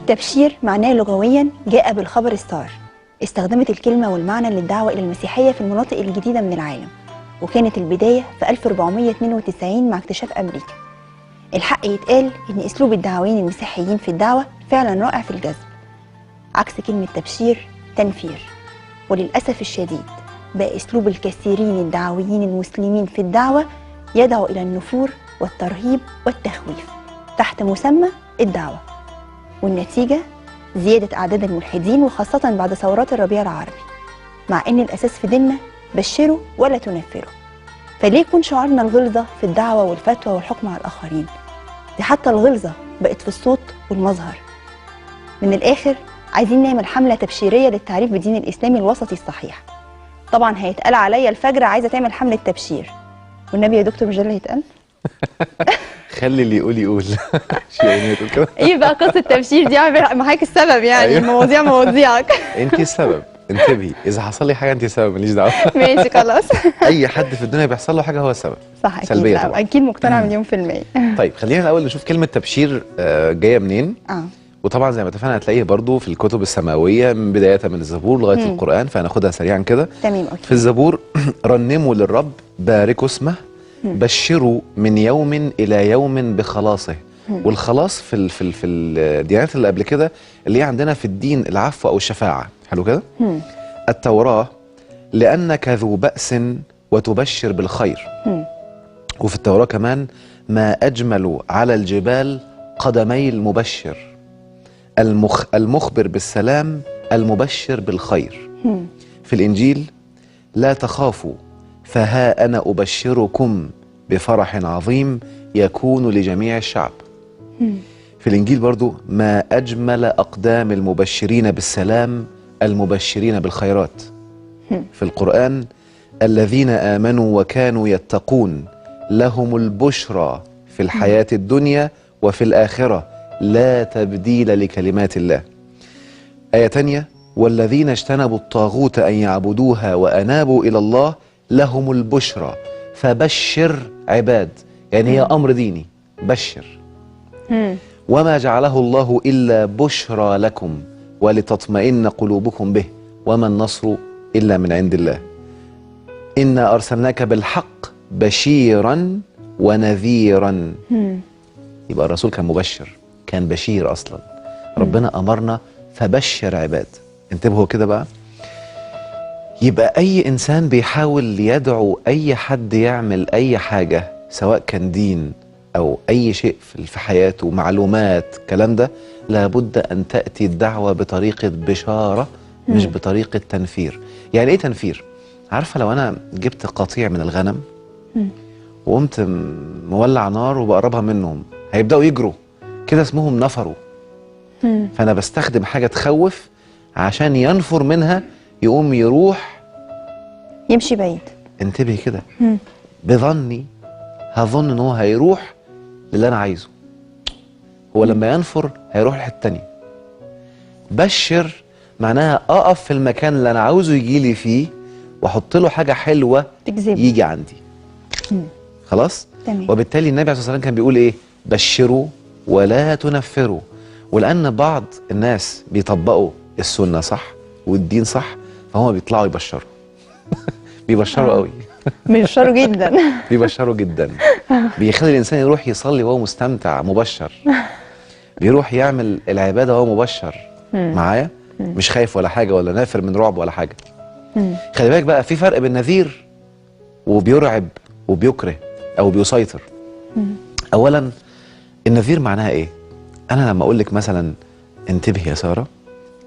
التبشير معناه لغويا جاء بالخبر السار. استخدمت الكلمة والمعنى للدعوة إلى المسيحية في المناطق الجديدة من العالم، وكانت البداية في 1492 مع اكتشاف أمريكا. الحق يتقال إن أسلوب الدعويين المسيحيين في الدعوة فعلا رائع في الجذب، عكس كلمة تبشير تنفير. وللأسف الشديد بقى أسلوب الكثيرين الدعويين المسلمين في الدعوة يدعو إلى النفور والترهيب والتخويف تحت مسمى الدعوة، والنتيجة زيادة أعداد الملحدين، وخاصة بعد ثورات الربيع العربي، مع إن الأساس في ديننا بشروا ولا تنفروا. فليه يكون شعارنا الغلظة في الدعوة والفتوى والحكم على الآخرين؟ دي حتى الغلظة بقت في الصوت والمظهر. من الآخر عايزين نعمل حملة تبشيرية للتعريف بالدين الإسلامي الوسطي الصحيح. طبعا هيتقال عليا الفجر عايزة تعمل حملة تبشير، والنبي يا دكتور مش ده اللي هيتقال؟ خلي اللي يقول يقول. شو يعني تقول كده؟ ايه بقى قصة التبشير دي؟ اعمل معاك السبب يعني. أيوة. المواضيع مواضيعك. انت السبب، انتبهي، اذا حصل لي حاجه انت السبب، ماليش دعوه. ماشي خلاص. اي حد في الدنيا بيحصل له حاجه هو السبب. صح اكيد. سلبيه لا طبعا. اكيد مقتنعة مليون في المية. طيب خلينا الاول نشوف كلمه تبشير جايه منين. وطبعا زي ما اتفقنا هتلاقيه برضو في الكتب السماويه من بدايه من الزبور لغايه القران، فهناخدها سريعا كده. تمام اوكي. في الزبور رنموا للرب، باركوا اسمه، بشروا من يوم الى يوم بخلاصه. والخلاص في الديانات اللي قبل كده اللي هي عندنا في الدين العفو او الشفاعه. حلو كده. التوراه لانك ذو بأس وتبشر بالخير. وفي التوراه كمان ما اجمل على الجبال قدمي المبشر، المخبر بالسلام، المبشر بالخير. في الانجيل لا تخافوا فها انا ابشركم بفرح عظيم يكون لجميع الشعب. في الانجيل برضو ما اجمل اقدام المبشرين بالسلام، المبشرين بالخيرات. في القرآن الذين آمنوا وكانوا يتقون لهم البشرى في الحياة الدنيا وفي الآخرة لا تبديل لكلمات الله. آية تانية والذين اجتنبوا الطاغوت أن يعبدوها وأنابوا إلى الله لهم البشرى فبشر عباد. يعني هي أمر ديني، بشر. وما جعله الله إلا بشرى لكم ولتطمئن قلوبكم به وما النصر إلا من عند الله. إنا أرسلناك بالحق بشيرا ونذيرا. يبقى الرسول كان مبشر، كان بشير أصلا. ربنا أمرنا فبشر عباد. انتبهوا كده بقى. يبقى أي إنسان بيحاول يدعو أي حد يعمل أي حاجة، سواء كان دين أو أي شيء في حياته، معلومات، كلام ده، لابد أن تأتي الدعوة بطريقة بشارة مش بطريقة تنفير. يعني إيه تنفير؟ عارفة لو أنا جبت قطيع من الغنم وقمت مولع نار وبقربها منهم هيبدأوا يجروا كده، اسمهم نفروا. فأنا بستخدم حاجة تخوف عشان ينفر منها، يقوم يروح يمشي بعيد. انتبهي كده. بظني هظن ان هو هيروح للي انا عايزه، هو لما ينفر هيروح لحته تانية. بشر معناها اقف في المكان اللي انا عاوزه يجي لي فيه واحط له حاجه حلوه تجذبه يجي عندي. خلاص. تمام. وبالتالي النبي عليه الصلاه والسلام كان بيقول ايه؟ بشروا ولا تنفروا. ولان بعض الناس بيطبقوا السنه صح والدين صح، فهم بيطلعوا يبشروا. بيبشروا قوي. بيبشروا جدا. بيبشروا جدا. بيخلي الانسان يروح يصلي وهو مستمتع مبشر، بيروح يعمل العباده وهو مبشر. معايا؟ مش خايف ولا حاجه ولا نافر من رعب ولا حاجه. خلي بالك بقى، في فرق بين نذير وبيرعب وبيكره او بيسيطر. اولا النذير معناها ايه؟ انا لما اقول لك مثلا انتبهي يا ساره،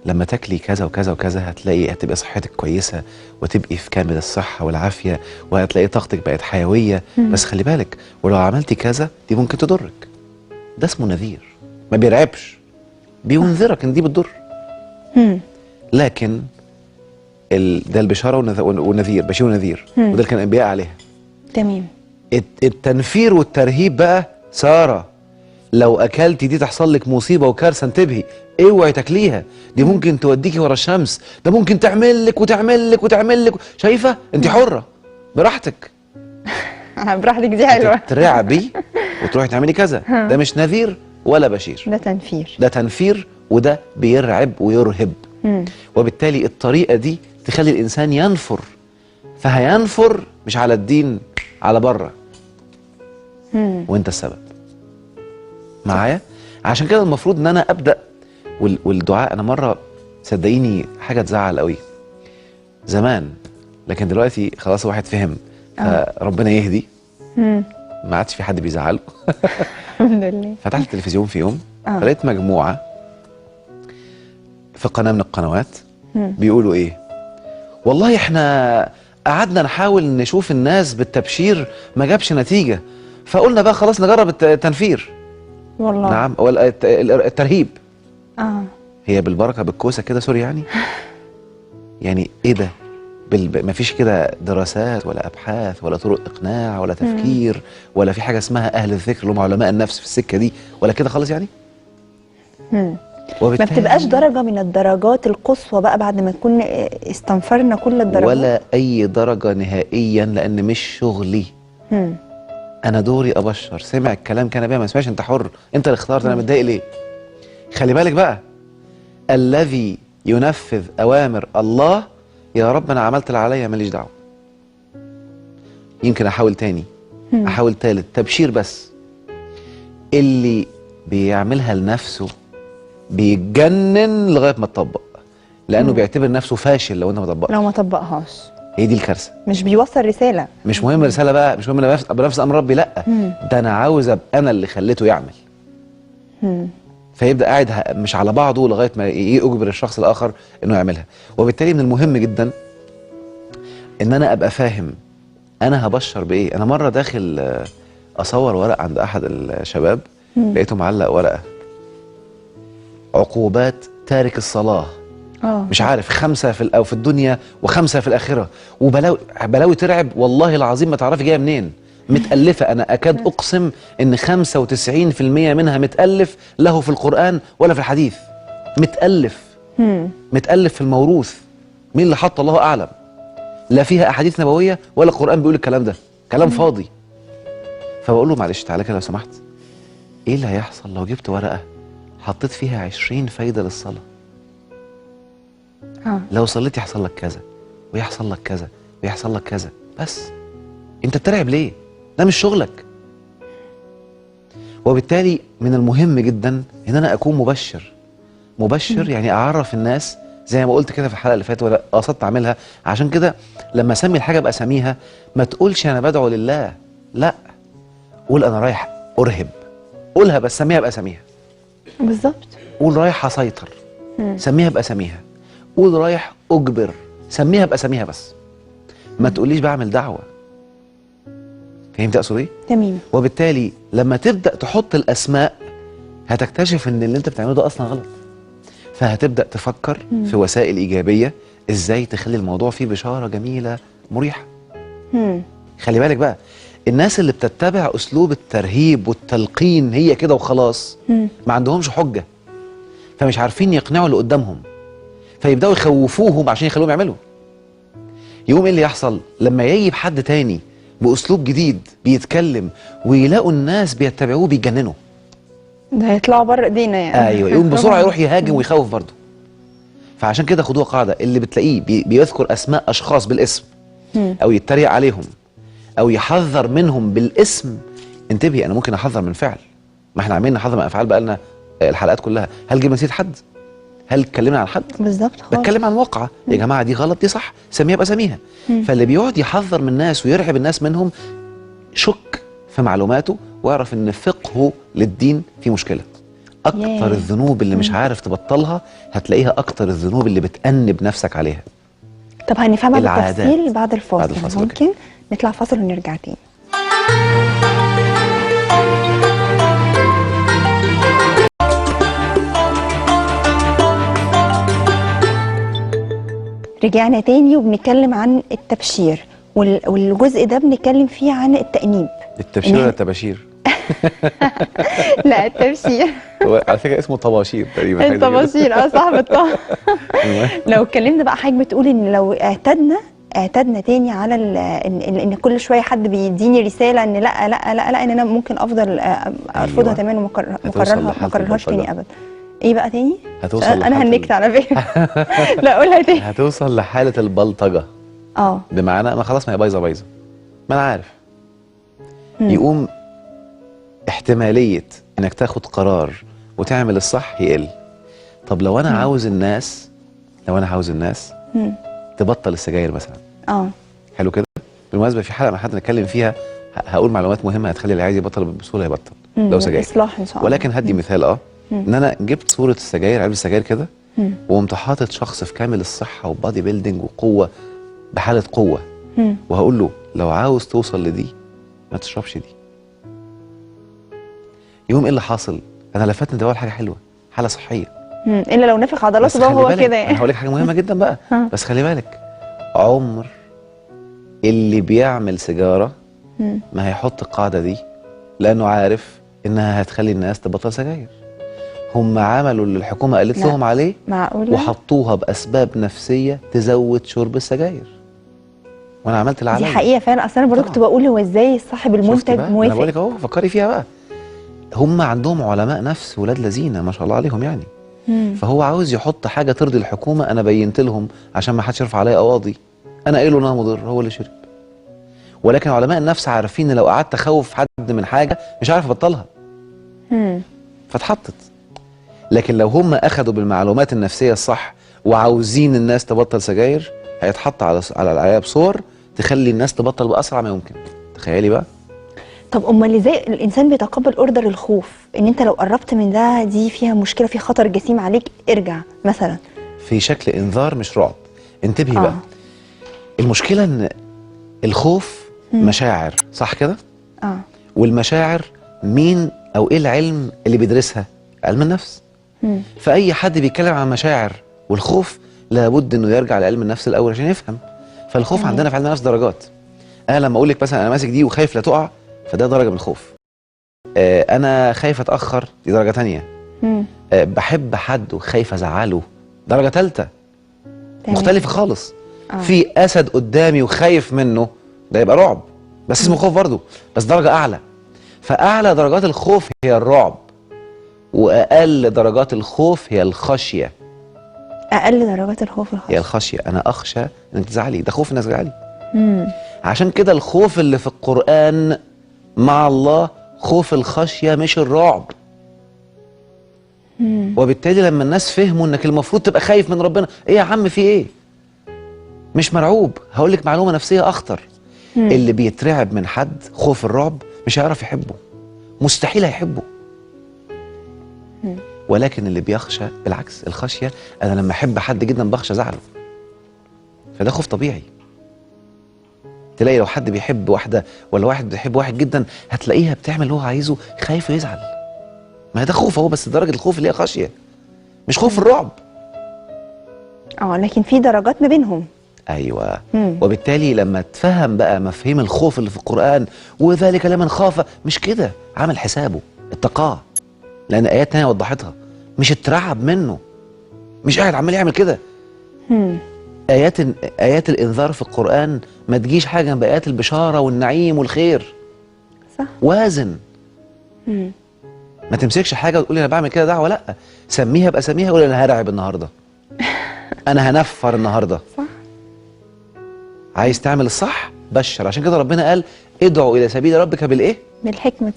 لما تاكلي كذا وكذا وكذا هتبقى صحتك كويسه وتبقي في كامل الصحه والعافيه وهتلاقي طاقتك بقت حيويه، بس خلي بالك ولو عملتي كذا دي ممكن تضرك. ده اسمه نذير. ما بيرعبش، بينذرك ان دي بتضر. لكن ده البشاره والنذير، بشير ونذير، وده اللي كان الانبياء عليها. تمام. التنفير والترهيب بقى، ساره لو اكلتي دي تحصل لك مصيبه وكارثه، انتبهي، اوعي تاكليها، دي ممكن توديكي ورا الشمس، ده ممكن تعمل لك وتعمل لك وتعمل لك. شايفه؟ انت حره براحتك. براحتك دي حلوه. ترعبي وتروحي تعملي كذا، ده مش نذير ولا بشير، ده تنفير. ده تنفير وده بيرعب ويرهب. وبالتالي الطريقة دي تخلي الإنسان ينفر، فهينفر مش على الدين، على بره، وانت السبب معايا. عشان كده المفروض ان انا ابدأ والدعاء. انا مرة صدقيني حاجة تزعل قوي زمان، لكن دلوقتي خلاص الواحد فهم، فربنا يهدي. ما عادش في حد بيزعله. الحمد لله. فتحت التلفزيون في يوم فلقيت مجموعة في قناة من القنوات بيقولوا ايه، والله احنا قعدنا نحاول نشوف الناس بالتبشير ما جابش نتيجة، فقلنا بقى خلاص نجرب التنفير. والله نعم، ولا الترهيب. هي بالبركة بالكوسة كده، سوري يعني. يعني ايه ده؟ مفيش كده دراسات ولا ابحاث ولا طرق اقناع ولا تفكير ولا في حاجة اسمها اهل الذكر اللي هم علماء النفس في السكة دي، ولا كده خالص يعني. ما بتبقاش درجة من الدرجات القصوى بقى بعد ما نكون استنفرنا كل الدرجات، ولا أي درجة نهائيا، لأن مش شغلي. أنا دوري أبشر. سمع الكلام كان بيها، ما سمعش أنت حر، أنت اللي اخترت. أنا متضايق ليه؟ خلي بالك بقى، الذي ينفذ أوامر الله، يا رب أنا عملت اللي عليا ماليش دعوة. يمكن أحاول تاني، أحاول تالت، تبشير بس. اللي بيعملها لنفسه بيتجنن لغايه ما تطبق، لانه بيعتبر نفسه فاشل لو انت ما طبقتش، لو ما طبقهاش. هي دي الكارثه. مش بيوصل رساله. مش مهم رساله بقى، مش مهم انا بنفس امر ربي، لا. ده انا عاوز ابقى انا اللي خليته يعمل. فيبدا قاعد مش على بعضه لغايه ما يجبر الشخص الاخر انه يعملها. وبالتالي من المهم جدا ان انا ابقى فاهم انا هبشر بايه. انا مره داخل اصور ورق عند احد الشباب، لقيته معلق ورقه عقوبات تارك الصلاة. مش عارف 5 في الدنيا و5 في الآخرة، وبلاوي ترعب. والله العظيم ما تعرفي جاية منين، متألفة. أنا أكاد أقسم إن 95% منها متألف له في القرآن ولا في الحديث. متألف في الموروث. مين اللي حط؟ الله أعلم. لا فيها أحاديث نبوية ولا القرآن بيقول الكلام ده، كلام فاضي. فبقول له معلش تعالى كده لو سمحت، إيه اللي هيحصل لو جبت ورقة حطيت فيها 20 فايدة للصلاة؟ لو صليت يحصل لك كذا ويحصل لك كذا ويحصل لك كذا. بس انت بترعب ليه؟ ده مش شغلك. وبالتالي من المهم جدا ان انا اكون مبشر. يعني اعرف الناس زي ما قلت كده في الحلقة اللي فاتت، ولا قصدت اعملها. عشان كده لما اسمي الحاجة ابقى اسميها. ما تقولش انا بدعو لله، لا، قول انا رايح ارهب. قولها بس سميها ابقى اسميها. بالظبط. قول رايح اسيطر، سميها بقى سميها. قول رايح اجبر، سميها بقى سميها. بس ما تقوليش بعمل دعوه. فهمت اقصد ايه؟ تمام. وبالتالي لما تبدا تحط الاسماء هتكتشف ان اللي انت بتعمله ده اصلا غلط، فهتبدا تفكر في وسائل ايجابيه ازاي تخلي الموضوع فيه بشاره جميله مريحه. خلي بالك بقى، الناس اللي بتتبع اسلوب الترهيب والتلقين هي كده وخلاص، ما عندهمش حجه، فمش عارفين يقنعوا اللي قدامهم، فيبداوا يخوفوهم عشان يخلوهم يعملوا. يقوم ايه اللي يحصل؟ لما يجي حد تاني باسلوب جديد بيتكلم ويلاقوا الناس بيتبعوه بيتجننوا، ده هيطلعوا بره ايدينا يعني. ايوه، يقوم بسرعه يروح يهاجم ويخوف برضه. فعشان كده خدوها قاعده، اللي بتلاقيه بيذكر اسماء اشخاص بالاسم او يتريق عليهم او يحذر منهم بالاسم، انتبهي، انا ممكن احذر من فعل. ما احنا عاملين نحذر من افعال بقالنا الحلقات كلها. هل جبنا سيره حد؟ هل اتكلمنا عن حد؟ بالظبط. بتكلم عن واقعه. يا جماعه دي غلط، دي صح، سميها بقى سميها. فاللي بيقعد يحذر من الناس ويرعب الناس منهم، شك في معلوماته واعرف ان فقهه للدين في مشكله. اكتر الذنوب اللي مش عارف تبطلها هتلاقيها اكتر الذنوب اللي بتأنب نفسك عليها. طب هنفهمها بالتفصيل بعد الفاصل. ممكن نطلع فاصل ونرجع تاني. رجعنا تاني وبنتكلم عن التبشير، والجزء ده بنتكلم فيه عن التأنيب. التبشير ولا التباشير؟ لا التبشير. هو على فكره اسمه طباشير تقريبا. الطباشير صاحب الطه. لو اتكلمنا بقى، حضرتك بتقول ان لو اعتدنا تاني على ان كل شويه حد بيديني رساله ان لا لا لا لا، ان انا ممكن افضل ارفضها تماما وما اكررهاش تاني ابدا. ايه بقى تاني؟ هتوصل انا لحالة هنكت على فكره. لا قولها تاني. هتوصل لحالة البلطجة. اه. بمعنى ما خلاص، ما هي بايظة بايظة، ما انا عارف. يقوم احتمالية انك تاخد قرار وتعمل الصح يقل. طب لو انا عاوز الناس، تبطل السجاير مثلا. اه. حلو كده. بالمناسبة في حلقة مع حد نتكلم فيها هقول معلومات مهمة هتخلي اللي عايز يبطل بسهولة يبطل لو سجاير. اصلاح ان شاء الله. ولكن هدي مثال ان انا جبت صورة السجاير، علبة السجاير كده، وقمت حاطط شخص في كامل الصحة وبادي بيلدينج وقوة، بحالة قوة، وهقول له لو عاوز توصل لدي ما تشربش دي. يوم ايه اللي حاصل؟ انا لفتني ده اول حاجة حلوة، حالة صحية. الا لو نفخ عضلاته بقى هو كده يعني. انا هقول لك حاجة مهمة جدا بقى. بس خلي بالك، عمر اللي بيعمل سيجارة ما هيحط القاعدة دي، لأنه عارف إنها هتخلي الناس تبطل سجاير. هم عملوا اللي الحكومة قالت لهم عليه، معقولة؟ وحطوها بأسباب نفسية تزود شرب السجاير. وأنا عملت اللي عليا. دي حقيقة فعلا. أصل أنا برضه كنت بقول هو إزاي صاحب المنتج موافق؟ أنا بقول لك أهو، فكري فيها بقى. هم عندهم علماء نفس ولاد لذينه ما شاء الله عليهم يعني. فهو عاوز يحط حاجة ترضي الحكومة. أنا بينت لهم عشان ما حدش يرفع عليا قواضي. أنا قايل له إنها مضر، هو اللي شرب. ولكن علماء النفس عارفين ان لو قعدت اخوف حد من حاجه مش عارف ابطلها. فاتحطت. لكن لو هم اخذوا بالمعلومات النفسيه الصح وعاوزين الناس تبطل سجاير، هيتحط على العياب صور تخلي الناس تبطل باسرع ما يمكن. تخيلي بقى. طب امال ازاي الانسان بيتقبل اوردر الخوف ان انت لو قربت من ده دي فيها مشكله، في خطر جسيم عليك، ارجع مثلا؟ في شكل انذار مش رعب. انتبهي بقى. المشكله ان الخوف مشاعر، صح كده؟ والمشاعر مين او ايه العلم اللي بيدرسها؟ علم النفس. فاي حد بيتكلم عن مشاعر والخوف لابد انه يرجع لعلم النفس الاول عشان يفهم. فالخوف عندنا في علم النفس درجات. انا لما اقول لك مثلا انا ماسك دي وخايف لا تقع، فده درجه من الخوف. انا خايف اتاخر، دي درجه ثانيه. بحب حد وخايف ازعله، درجه ثالثه مختلفه خالص. في اسد قدامي وخايف منه، ده يبقى رعب، بس اسمه خوف برضه، بس درجه اعلى. فاعلى درجات الخوف هي الرعب، واقل درجات الخوف هي الخشيه. اقل درجات الخوف هي الخشيه. انا اخشى انك تزعلي، ده خوف انك تزعلي. عشان كده الخوف اللي في القرآن مع الله خوف الخشيه مش الرعب. وبالتالي لما الناس فهموا انك المفروض تبقى خايف من ربنا، ايه يا عم في ايه؟ مش مرعوب. هقول لك معلومه نفسيه اخطر. اللي بيترعب من حد خوف الرعب مش هيعرف يحبه، مستحيل هيحبه. ولكن اللي بيخشى بالعكس، الخشيه، انا لما احب حد جدا بخشى زعله، فده خوف طبيعي. تلاقي لو حد بيحب واحده ولا واحد بيحب واحد جدا، هتلاقيها بتعمل اللي هو عايزه، خايف يزعل. ما ده خوف اهو، بس درجه الخوف اللي هي خشيه، مش خوف الرعب. لكن في درجات ما بينهم. ايوه. وبالتالي لما تفهم بقى مفهوم الخوف اللي في القرآن، وذلك لمن خاف، مش كده، عمل حسابه، اتقاه. لان ايات تانية وضحتها، مش اترعب منه، مش قاعد عمال يعمل كده. ايات الانذار في القرآن ما تجيش حاجه جنب ايات البشاره والنعيم والخير. صح. وازن. ما تمسكش حاجه وتقولي انا بعمل كده دعوه، لا، سميها بقى، سميها، قول انا هرعب النهارده، انا هنفر النهارده. صح. عايز تعمل الصح بشر. عشان كده ربنا قال ادعوا الى سبيل ربك بالايه؟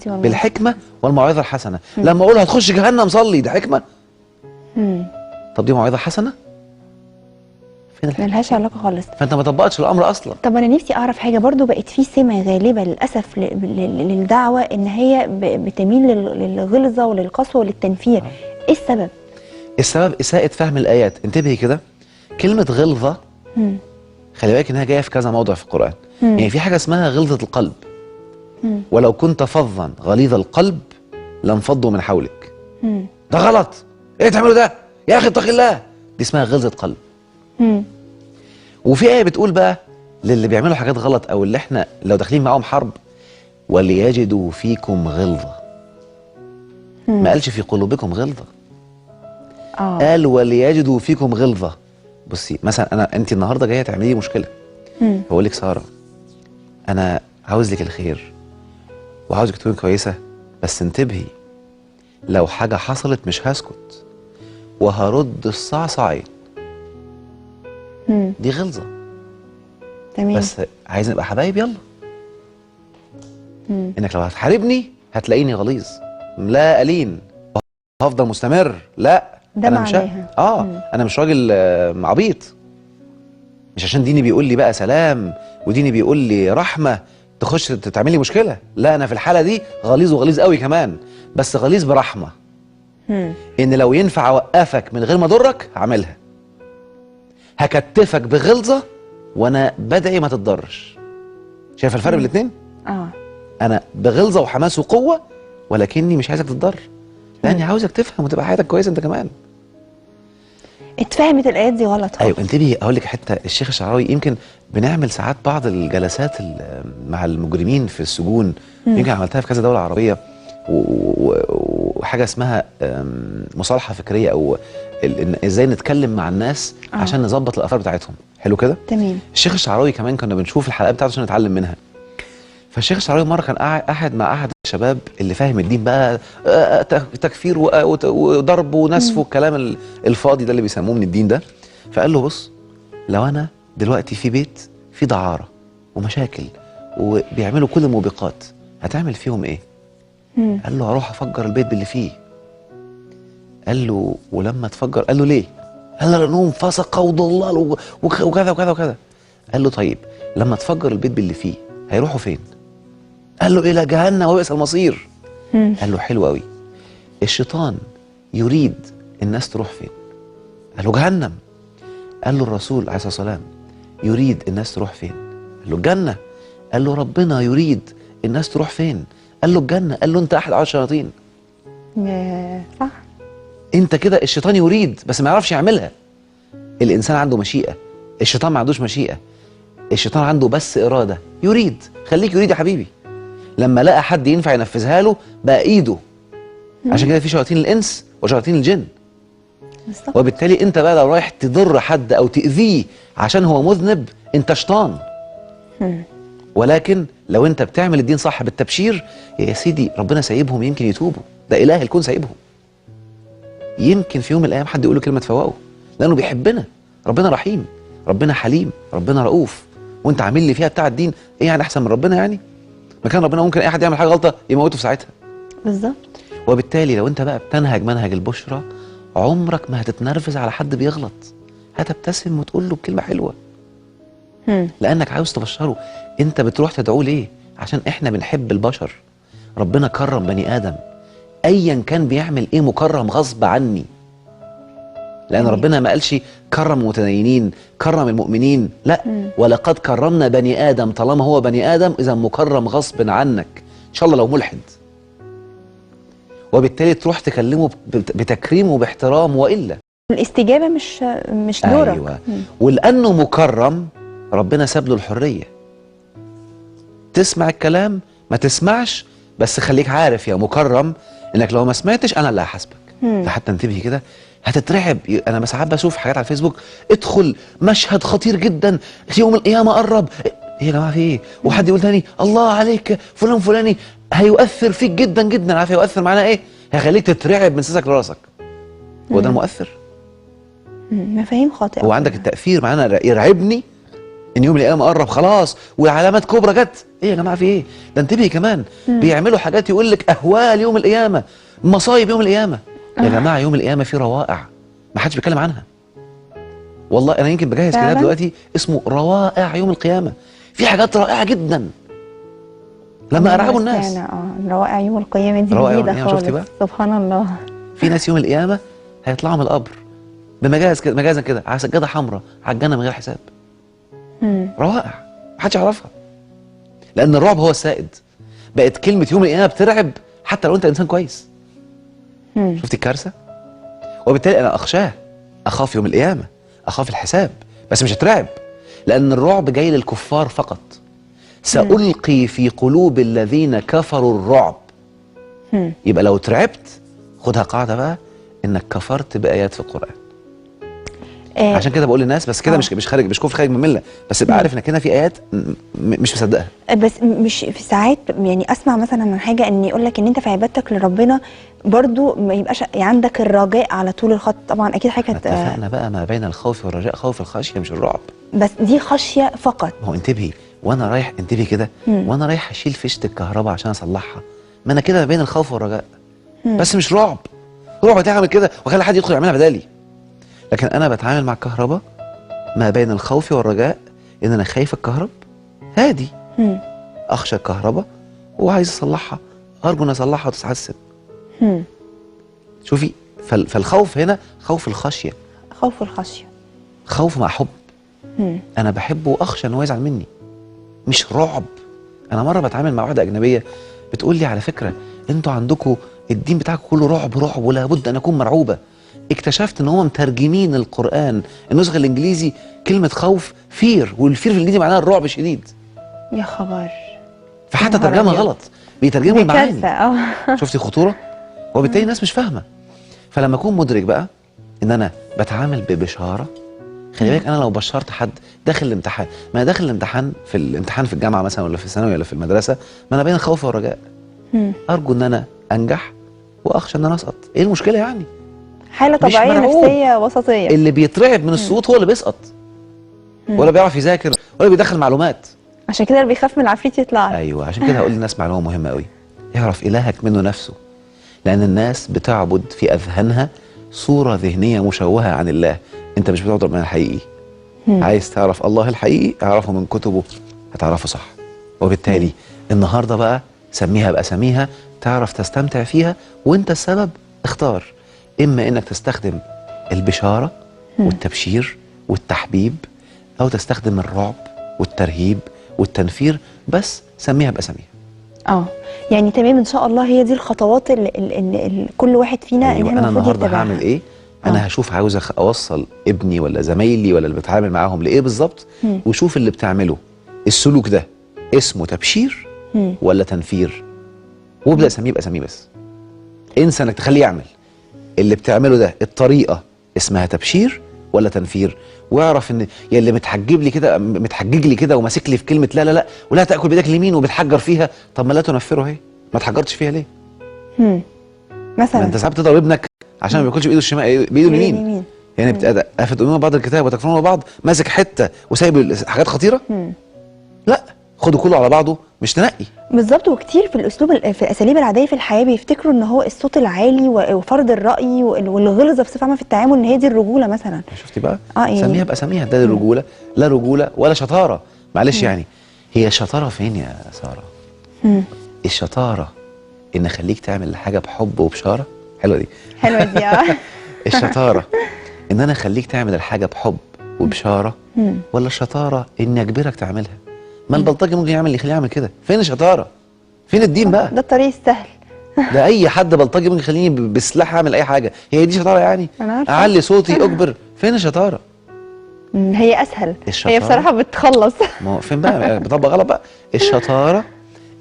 بالحكمه والموعظه الحسنه. لما اقول هتخش جهنم صلي، ده حكمه؟ طب دي موعظه حسنه؟ فين الحكمه؟ ملهاش علاقه خالص. فانت ما طبقتش الامر اصلا. طب انا نفسي اعرف حاجه برضو، بقت في سمه غالبه للاسف للدعوه ان هي بتميل للغلظه وللقسوه وللتنفير. ايه السبب؟ السبب اساءه فهم الايات. انتبهي كده، كلمه غلظه خلي بالك انها جايه في كذا موضع في القرآن. يعني في حاجه اسمها غلظه القلب. ولو كنت فظا غليظ القلب لانفضوا من حولك. ده غلط، ايه تعملوا ده يا اخي اتق الله، دي اسمها غلظه قلب. وفي ايه بتقول بقى للي بيعملوا حاجات غلط، او اللي احنا لو داخلين معاهم حرب، وليجدوا فيكم غلظه. ما قالش في قلوبكم غلظه، قال وليجدوا فيكم غلظه. بصي مثلا انت النهارده جايه تعملي لي مشكله، بقول لك ساره انا عاوز لك الخير وعاوزك تكوني كويسه، بس انتبهي، لو حاجه حصلت مش هسكت، وهرد الصعصعين. دي غلظه. تمام. بس عايز نبقى حبايب، يلا. انك لو هتحاربني هتلاقيني غليظ لا ألين، هفضل مستمر. لا، ده انا مش انا مش راجل عبيط. مش عشان ديني بيقول لي بقى سلام وديني بيقول لي رحمه تخش تعمل لي مشكله. لا، انا في الحاله دي غليظ، وغليظ قوي كمان، بس غليظ برحمه. ان لو ينفع اوقفك من غير ما اضرك هعملها. هكتفك بغلظه وانا بدعي ما تتضرش. شايف الفرق بين الاثنين؟ انا بغلظه وحماس وقوه، ولكني مش عايزك تتضر، لاني عاوزك تفهم وتبقى حياتك كويسه انت كمان. اتفهمت الايات دي غلط خالص. ايوه، انتبهي. اقول لك حته، الشيخ الشعراوي يمكن بنعمل ساعات بعض الجلسات مع المجرمين في السجون. يمكن عملتها في كذا دوله عربيه، وحاجه اسمها مصالحه فكريه، او ازاي نتكلم مع الناس عشان نظبط الافكار بتاعتهم. حلو كده؟ تمام. الشيخ الشعراوي كمان كنا بنشوف الحلقات بتاعته عشان نتعلم منها. فالشيخ الشعراوي مره كان قاعد مع احد الشباب اللي فاهم الدين بقى، تكفير وضرب ونسف والكلام الفاضي ده اللي بيسموه من الدين ده. فقال له بص، لو انا دلوقتي في بيت فيه دعاره ومشاكل وبيعملوا كل الموبقات، هتعمل فيهم ايه؟ قال له هروح افجر البيت باللي فيه. قال له ولما تفجر؟ قال له ليه؟ قال له لانهم فسقه وضلال وكذا وكذا وكذا. قال له طيب لما تفجر البيت باللي فيه هيروحوا فين؟ قال له الى جهنم وبئس المصير. قال له حلو قوي. الشيطان يريد الناس تروح فين؟ قال له جهنم. قال له الرسول عليه الصلاه والسلام يريد الناس تروح فين؟ قال له الجنه. قال له ربنا يريد الناس تروح فين؟ قال له الجنه. قال له انت احد عشر شياطين. صح. انت كده الشيطان يريد بس ما يعرفش يعملها. الانسان عنده مشيئه، الشيطان ما عندوش مشيئه. الشيطان عنده بس اراده، يريد. خليك يريد يا حبيبي. لما لقى حد ينفع ينفذها له بقى ايده. عشان كده في شياطين الانس وشياطين الجن. وبالتالي انت بقى لو رايح تضر حد او تاذيه عشان هو مذنب، انت شيطان. ولكن لو انت بتعمل الدين صح بالتبشير، يا سيدي ربنا سايبهم يمكن يتوبوا. ده اله الكون سايبهم، يمكن في يوم من الايام حد يقول له كلمه تفوقه، لانه بيحبنا. ربنا رحيم، ربنا حليم، ربنا رؤوف. وانت عامل لي فيها بتاع الدين ايه يعني؟ احسن من ربنا يعني؟ مكان ربنا ممكن اي حد يعمل حاجه غلطه يموته في ساعتها. بالظبط. وبالتالي لو انت بقى بتنهج منهج البشرى، عمرك ما هتتنرفز على حد بيغلط، هتبتسم وتقول له بكلمه حلوه. لانك عاوز تبشره. انت بتروح تدعوه ليه؟ عشان احنا بنحب البشر. ربنا كرم بني ادم، ايا كان بيعمل ايه مكرم غصب عني. لان ربنا ما قالش كرم المتدينين، كرم المؤمنين، لا. ولقد كرمنا بني ادم. طالما هو بني ادم اذا مكرم غصب عنك، ان شاء الله لو ملحد. وبالتالي تروح تكلمه بتكريم وباحترام، والا الاستجابه مش دورك. ايوه. ولانه مكرم ربنا ساب له الحريه. تسمع الكلام ما تسمعش، بس خليك عارف يا مكرم انك لو ما سمعتش انا اللي هحاسبك. فحتى انتبهي كده، هتترعب. انا ساعات بشوف حاجات على الفيسبوك، ادخل مشهد خطير جدا يوم القيامه قرب. ايه يا جماعه في ايه؟ وحد يقول تاني الله عليك فلان فلاني هيؤثر فيك جدا جدا. عارف هيؤثر معناه ايه؟ هيخليك تترعب من سيسك لراسك. هو ده المؤثر؟ مفاهيم خاطئه. هو عندك التاثير معناه يرعبني ان يوم القيامه قرب خلاص وعلامات كبرى جت. ايه يا جماعه في ايه؟ ده انتبهي كمان. بيعملوا حاجات يقول لك اهوال يوم القيامه، مصايب يوم القيامه. يا جماعه يوم القيامه في روائع ما حدش بيتكلم عنها. والله انا يمكن بجهز كتاب دلوقتي اسمه روائع يوم القيامه. في حاجات رائعه جدا لما ارعبوا الناس. روائع يوم القيامه دي جديده خالص. سبحان الله. في ناس يوم القيامه هيطلعوا من القبر مجازا كده على سجاده حمراء على الجنه من غير حساب. روائع محدش يعرفها، لان الرعب هو السائد. بقت كلمه يوم القيامه بترعب حتى لو انت انسان كويس. شفت الكارثه؟ وبالتالي انا اخاف يوم القيامه، اخاف الحساب، بس مش هترعب، لان الرعب جاي للكفار فقط. سألقي في قلوب الذين كفروا الرعب. يبقى لو اترعبت خدها قاعده بقى، انك كفرت بايات في القران. عشان كده بقول للناس بس كده مش خارج، مش كفر خارج من المله، بس ابقى عارف انك هنا في ايات مش مصدقها. بس مش في ساعات يعني اسمع مثلا عن حاجه ان يقول لك ان انت في عبادتك لربنا برضو ما يبقاش عندك الرجاء على طول الخط. طبعا اكيد حاجه اتفقنا بقى ما بين الخوف والرجاء، خوف الخشيه مش الرعب. بس دي خشيه فقط. ما هو انتبهي وانا رايح، انتبهي كده، وانا رايح اشيل فيشه الكهرباء عشان اصلحها، ما انا كده ما بين الخوف والرجاء. بس مش رعب، رعب تعمل كده واخلي حد يدخل يعملها بدالي. لكن انا بتعامل مع الكهرباء ما بين الخوف والرجاء، ان انا خايف الكهرب هادي، اخشى الكهرباء وعايز اصلحها، ارجو ان اصلحها وتتحسن. شوفي، فالخوف هنا خوف الخشيه، خوف الخشيه، خوف مع حب. انا بحبه واخشى ان هو يزعل مني، مش رعب. انا مره بتعامل مع واحده اجنبيه بتقول لي على فكره انتوا عندكم الدين بتاعكم كله رعب رعب ولا بد ان اكون مرعوبه. اكتشفت ان هم مترجمين القران النسخه الانجليزي كلمه خوف فير، والفير في الانجليزي معناها الرعب شديد. يا خبر. فحتى ترجمه غلط، بيترجموا المعاني. شفتي الخطوره؟ وبالتالي الناس مش فاهمه. فلما اكون مدرك بقى ان انا بتعامل ببشاره، خلي بالك انا لو بشرت حد داخل الامتحان، ما أنا داخل الامتحان في الامتحان في الجامعه مثلا ولا في الثانوي ولا في المدرسه، ما انا بين الخوف والرجاء. ارجو ان انا انجح واخشى ان انا اسقط. ايه المشكله يعني؟ حاله طبيعيه نفسيه وسطيه. اللي بيترعب من السقوط هو اللي بيسقط، ولا بيعرف يذاكر ولا بيدخل معلومات. عشان كده اللي بيخاف من العفريت يطلع. ايوه، عشان كده هقول للناس معلومه مهمه قوي، اعرف الهك منه نفسه. لان الناس بتعبد في اذهانها صوره ذهنيه مشوهه عن الله. انت مش بتعبد ربنا الحقيقي. عايز تعرف الله الحقيقي اعرفه من كتبه، هتعرفه صح. وبالتالي النهارده بقى سميها باساميها، تعرف تستمتع فيها، وانت السبب. اختار اما انك تستخدم البشاره والتبشير والتحبيب، او تستخدم الرعب والترهيب والتنفير، بس سميها باساميها. يعني تمام ان شاء الله. هي دي الخطوات اللي كل واحد فينا أيوة. انا النهارده هعمل ايه؟ انا هشوف عاوز اوصل ابني ولا زمايلي ولا اللي بتعامل معاهم لايه بالظبط، وشوف اللي بتعمله السلوك ده اسمه تبشير ولا تنفير، وابدا اسميه باساميه. بس انسى انك تخليه يعمل اللي بتعمله ده. الطريقه اسمها تبشير ولا تنفير، واعرف ان يا اللي متحجج لي كده وماسك لي في كلمه لا لا لا ولا تاكل بايدك اليمين وبتحجر فيها، طب ما لا تنفره اهي، ما اتحجرتش فيها ليه؟ مثلا ما انت ساعات تضرب ابنك عشان ما بياكلش بايده الشمال، بايده اليمين. يعني افتؤمنون بعض الكتاب وتكفرون بعض، ماسك حته وسايب حاجات خطيره. لا، خده كله على بعضه، مش تنقي. بالظبط. وكتير في الاسلوب في الاساليب العاديه في الحياه بيفتكروا ان هو الصوت العالي وفرض الراي والغلظه بصفه عامه في التعامل ان هي دي الرجوله مثلا. شفتي بقى؟ يعني سميها باساميها. ده الرجوله، لا رجوله ولا شطاره. معلش يعني هي الشطاره فين يا ساره؟ الشطاره ان اخليك تعمل الحاجه بحب وبشاره. حلوه دي، حلوه دي. الشطاره ان انا اخليك تعمل الحاجه بحب وبشاره، ولا الشطاره اني اجبرك تعملها؟ ما البلطجي ممكن يعمل اللي يخليه يعمل كده. فين الشطاره؟ فين الدين بقى؟ ده الطريق السهل. ده اي حد بلطجي ممكن يخليني بسلاح اعمل اي حاجه. هي دي شطاره يعني؟ انا عارفه. اعلي صوتي اجبر. فين الشطاره؟ هي اسهل. هي بصراحه بتخلص. ما هو فين بقى؟ بطبق غلط بقى. الشطاره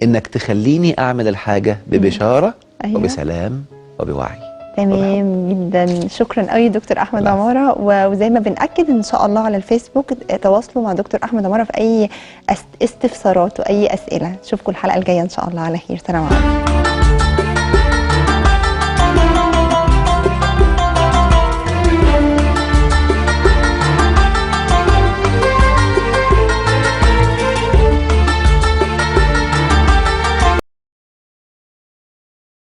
انك تخليني اعمل الحاجه ببشاره وبسلام وبوعي. تمام جدا. شكرا قوي دكتور احمد عماره. وزي ما بنأكد ان شاء الله على الفيسبوك تواصلوا مع دكتور احمد عماره في اي استفسارات واي اسئله. اشوفكم الحلقه الجايه ان شاء الله على خير. سلام عليكم.